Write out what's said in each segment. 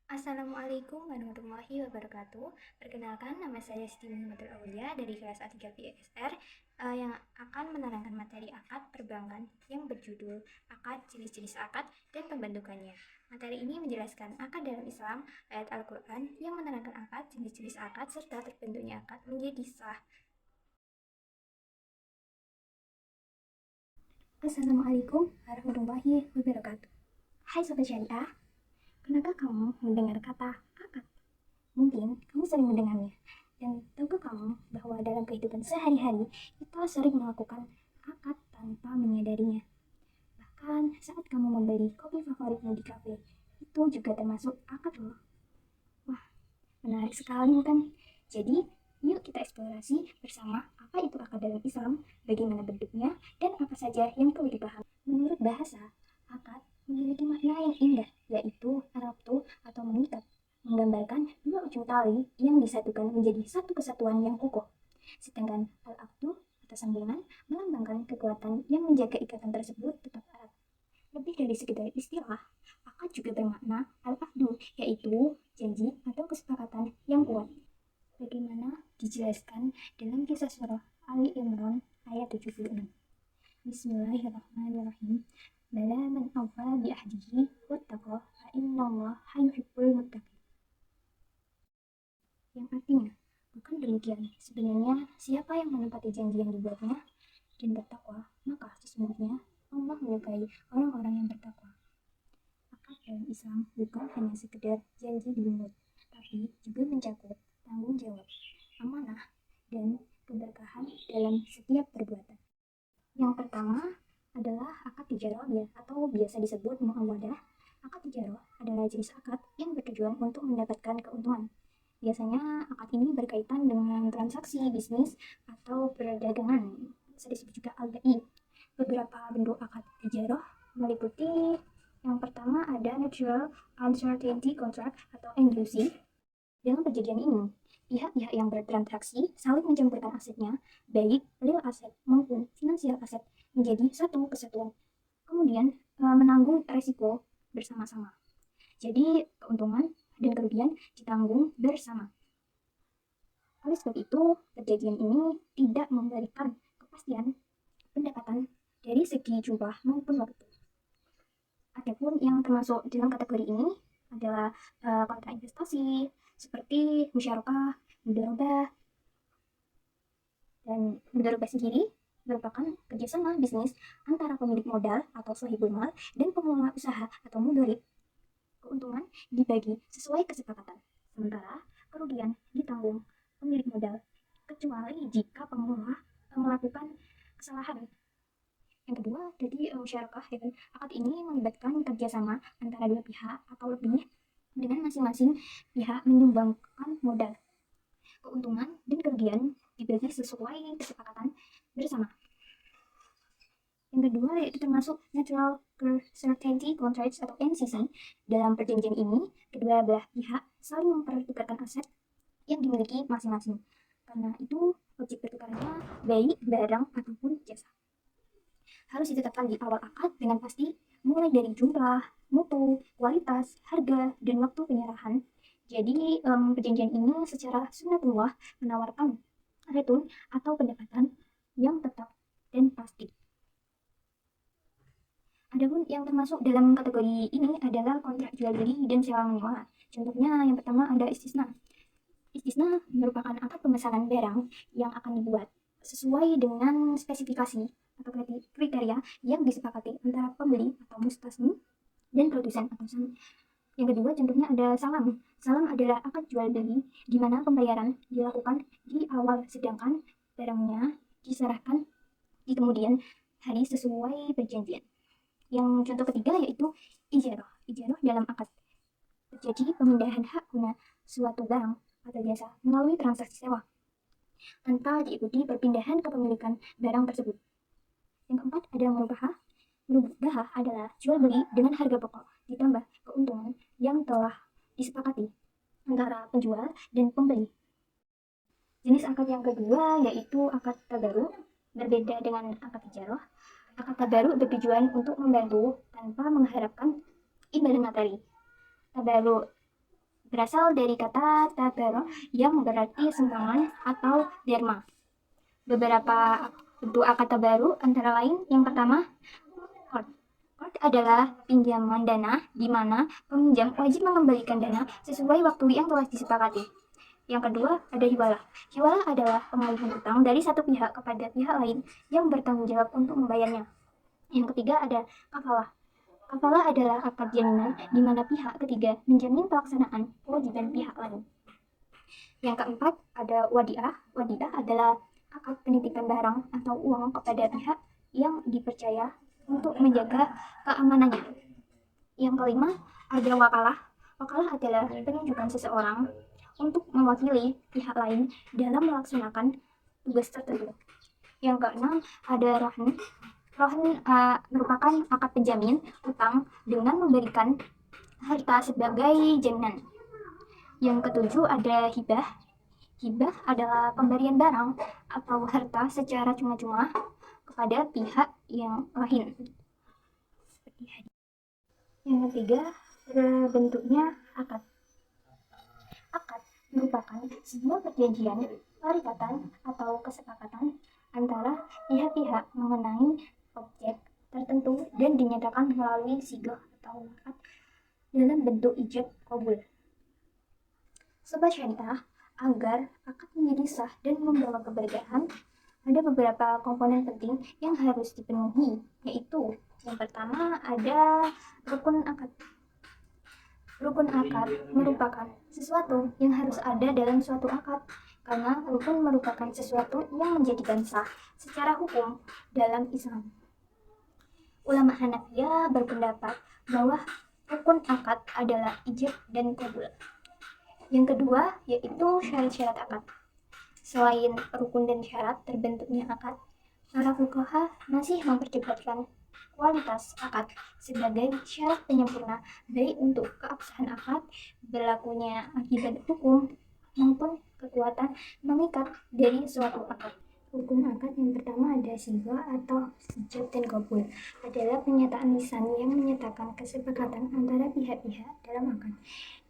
Assalamualaikum warahmatullahi wabarakatuh. Perkenalkan, nama saya Siti Muhammadul Aulia dari kelas A3 PSR yang akan menerangkan materi akad perbankan yang berjudul Akad, Jenis-jenis akad, dan pembentukannya. Materi ini menjelaskan akad dalam Islam, ayat Al-Quran yang menerangkan akad, jenis-jenis akad, serta terbentuknya akad menjadi sah. Assalamualaikum warahmatullahi wabarakatuh. Hai Sobat Syariah, pernahkah kamu mendengar kata akad? Mungkin kamu sering mendengarnya. Dan tahukah kamu bahwa dalam kehidupan sehari-hari kita sering melakukan akad tanpa menyadarinya. Bahkan saat kamu membeli kopi favoritmu di kafe, itu juga termasuk akad loh. Wah, menarik sekali bukan? Jadi, yuk kita eksplorasi bersama apa itu akad dalam Islam, bagaimana bentuknya, dan apa saja yang perlu dipahami. Menurut bahasa, akad memiliki makna yang indah, yaitu arabtu atau mengikat, menggambarkan dua ujung tali yang disatukan menjadi satu kesatuan yang kokoh. Sedangkan al-aqdu atau sambungan melambangkan kekuatan yang menjaga ikatan tersebut tetap erat. Lebih dari sekedar istilah, akad juga bermakna al-aqdu, yaitu janji atau kesepakatan yang kuat. Bagaimana dijelaskan dalam kisah surah Ali Imran ayat 76. Bismillahirrahmanirrahim. Bala man awfa bi ahdihi wattaqa fa innallaha yuhibbul muttaqin. Yang artinya, bukan demikian. Sebenarnya, siapa yang menepati janji yang dibuatnya dan bertakwa, maka sesungguhnya Allah menyukai orang-orang yang bertakwa. Akad dalam Islam bukan hanya sekedar janji di mulut, tapi juga mencakup tanggung jawab, amanah, dan keberkahan dalam setiap perbuatan. Yang pertama adalah akad tijarah atau biasa disebut muawadah. Akad tijarah adalah jenis akad yang bertujuan untuk mendapatkan keuntungan. Biasanya akad ini berkaitan dengan transaksi bisnis atau perdagangan. Bisa disebut juga al-bai. Beberapa bentuk akad tijarah meliputi yang pertama ada Natural Uncertainty Contract atau NUC. Dalam perjanjian ini, pihak-pihak yang bertransaksi saling mencampurkan asetnya, baik real aset maupun finansial aset, menjadi satu kesatuan. Kemudian menanggung resiko bersama-sama. Jadi keuntungan dan kerugian ditanggung bersama. Oleh sebab itu, perjanjian ini tidak memberikan kepastian pendapatan dari segi jumlah maupun waktu. Adapun yang termasuk dalam kategori ini adalah kontrak investasi seperti musyarakah, mudharabah, dan mudharabah sendiri merupakan kerjasama bisnis antara pemilik modal atau sahibul mal dan pengelola usaha atau mudharib. Keuntungan dibagi sesuai kesepakatan, sementara kerugian ditanggung pemilik modal, kecuali jika pengelola melakukan kesalahan. Yang kedua, jadi musyarakah, ya kan? Akad ini melibatkan kerjasama antara dua pihak atau lebih dengan masing-masing pihak menyumbangkan modal. Keuntungan dan kerugian dibagi sesuai kesepakatan bersama. Yang kedua yaitu termasuk Natural Certainty Contracts atau NCC. Dalam perjanjian ini, kedua belah pihak saling mempertukarkan aset yang dimiliki masing-masing. Karena itu, objek pertukarannya baik barang ataupun jasa. Harus ditetapkan di awal akad dengan pasti, mulai dari jumlah, mutu, kualitas, harga, dan waktu penyerahan. Jadi perjanjian ini secara sunatullah menawarkan return atau pendapatan yang tetap dan pasti. Adapun yang termasuk dalam kategori ini adalah kontrak jual beli dan sewa menyewa. Contohnya yang pertama ada istisna. Istisna merupakan akad pemesanan barang yang akan dibuat sesuai dengan spesifikasi atau kriteria yang disepakati antara pembeli atau mustasni dan produsen atau sang. Yang kedua contohnya ada salam. Salam adalah akad jual beli di mana pembayaran dilakukan di awal sedangkan barangnya diserahkan di kemudian hari sesuai perjanjian. Yang contoh ketiga yaitu ijarah. Ijarah dalam akad terjadi pemindahan hak guna suatu barang atau jasa melalui transaksi sewa tanpa diikuti perpindahan kepemilikan barang tersebut. Yang keempat ada murabahah. Murabahah adalah jual beli dengan harga pokok ditambah keuntungan yang telah disepakati antara penjual dan pembeli. Jenis akad yang kedua yaitu akad tabaruk. Berbeda dengan akad tijarah, akad tabaruk bertujuan untuk membantu tanpa mengharapkan imbalan materi. Tabaruk berasal dari kata tabaro yang berarti sumbangan atau derma. Beberapa bentuk akad tabaru antara lain yang pertama, qard. Qard adalah pinjaman dana di mana peminjam wajib mengembalikan dana sesuai waktu yang telah disepakati. Yang kedua, ada hiwalah. Hiwalah adalah pengalihan utang dari satu pihak kepada pihak lain yang bertanggung jawab untuk membayarnya. Yang ketiga, ada kafalah. Kafalah adalah akad jaminan di mana pihak ketiga menjamin pelaksanaan kewajiban pihak lain. Yang keempat, ada wadiah. Wadiah adalah akad penitipan barang atau uang kepada pihak yang dipercaya untuk menjaga keamanannya. Yang kelima, ada wakalah. Wakalah adalah penunjukan seseorang untuk mewakili pihak lain dalam melaksanakan tugas tertentu. Yang keenam, ada rohn. Rohn merupakan akad penjamin utang dengan memberikan harta sebagai jaminan. Yang ketujuh, ada hibah. Hibah adalah pemberian barang atau harta secara cuma-cuma kepada pihak yang lain. Yang ketiga, bentuknya akad. Akad merupakan sebuah perjanjian, perikatan, atau kesepakatan antara pihak-pihak mengenai objek tertentu dan dinyatakan melalui sigah atau akad dalam bentuk ijab qabul. Sobat Syariah, agar akad menjadi sah dan membawa keberkahan, ada beberapa komponen penting yang harus dipenuhi, yaitu yang pertama ada rukun akad. Rukun akad merupakan sesuatu yang harus ada dalam suatu akad, karena rukun merupakan sesuatu yang menjadikan sah secara hukum dalam Islam. Ulama Hanafiyah berpendapat bahwa rukun akad adalah ijab dan qabul. Yang kedua yaitu syarat-syarat akad. Selain rukun dan syarat terbentuknya akad, para fuqaha masih memperdebatkan kualitas akad sebagai syarat penyempurna baik untuk keabsahan akad, berlakunya akibat hukum, maupun kekuatan mengikat dari suatu akad. Rukun akad yang pertama ada sigha atau ijab dan qabul, adalah pernyataan lisan yang menyatakan kesepakatan antara pihak-pihak dalam akad.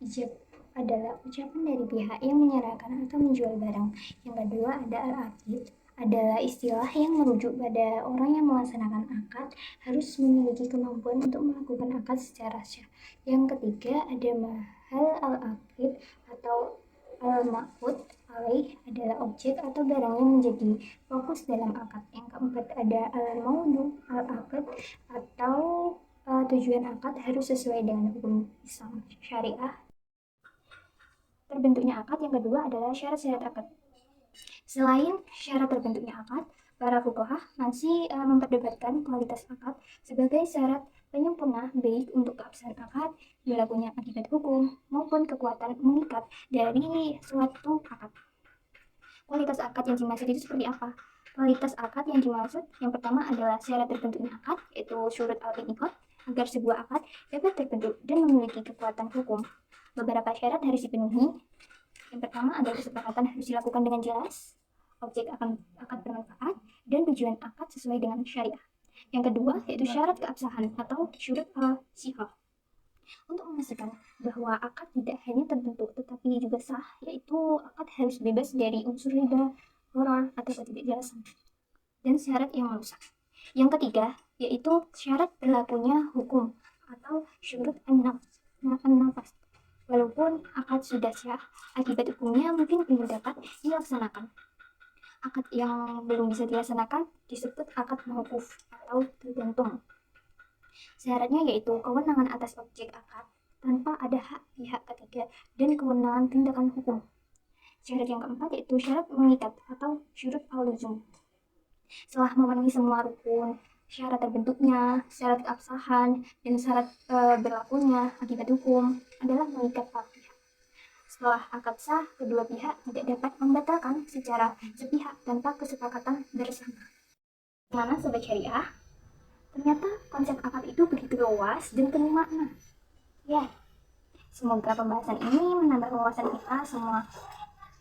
Ijab adalah ucapan dari pihak yang menyerahkan atau menjual barang. Yang kedua ada al-aqid, adalah istilah yang merujuk pada orang yang melaksanakan akad harus memiliki kemampuan untuk melakukan akad secara syah. Yang ketiga ada mahal al-aqid atau al-ma'qud alaih, adalah objek atau barang yang menjadi fokus dalam akad. Yang keempat ada al-maudu al-aqid atau tujuan akad harus sesuai dengan hukum Islam syariah. Terbentuknya akad yang kedua adalah syarat-syarat akad. Selain syarat terbentuknya akad, para fuqaha masih memperdebatkan kualitas akad sebagai syarat penyempurna baik untuk keabsahan akad, berlakunya akibat hukum, maupun kekuatan mengikat dari suatu akad. Kualitas akad yang dimaksud itu seperti apa? Kualitas akad yang dimaksud yang pertama adalah syarat terbentuknya akad, yaitu syurut al-inqad, agar sebuah akad dapat terbentuk dan memiliki kekuatan hukum. Beberapa syarat harus dipenuhi. Yang pertama adalah kesepakatan harus dilakukan dengan jelas, objek akad bermanfaat, dan tujuan akad sesuai dengan syariah. Yang kedua yaitu syarat keabsahan atau syurut al-sihah. Untuk memastikan bahwa akad tidak hanya terbentuk tetapi juga sah, yaitu akad harus bebas dari unsur riba, gharar, atau ketidakjelasan, dan syarat yang merusak. Yang ketiga yaitu syarat berlakunya hukum atau syurut an-nafas. Walaupun akad sudah sah, akibat hukumnya mungkin belum dapat dilaksanakan. Akad yang belum bisa dilaksanakan disebut akad mauquf atau tergantung. Syaratnya yaitu kewenangan atas objek akad tanpa ada hak pihak ketiga dan kewenangan tindakan hukum. Syarat yang keempat yaitu syarat mengikat atau syurut al-luzum. Setelah memenuhi semua rukun, syarat terbentuknya, syarat keabsahan, dan syarat berlakunya akibat hukum adalah mengikat para pihak. Setelah akad sah, kedua pihak tidak dapat membatalkan secara sepihak tanpa kesepakatan bersama. Mana sobat syariah? Ternyata konsep akad itu begitu luas dan penuh makna. Ya, semoga pembahasan ini menambah wawasan kita semua.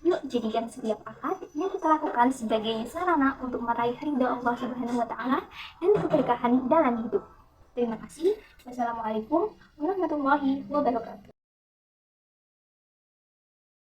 Yuk jadikan setiap akad yang kita lakukan sebagai sarana untuk meraih ridha Allah Subhanahu wa Ta'ala dan keberkahan dalam hidup. Terima kasih. Wassalamualaikum warahmatullahi wabarakatuh.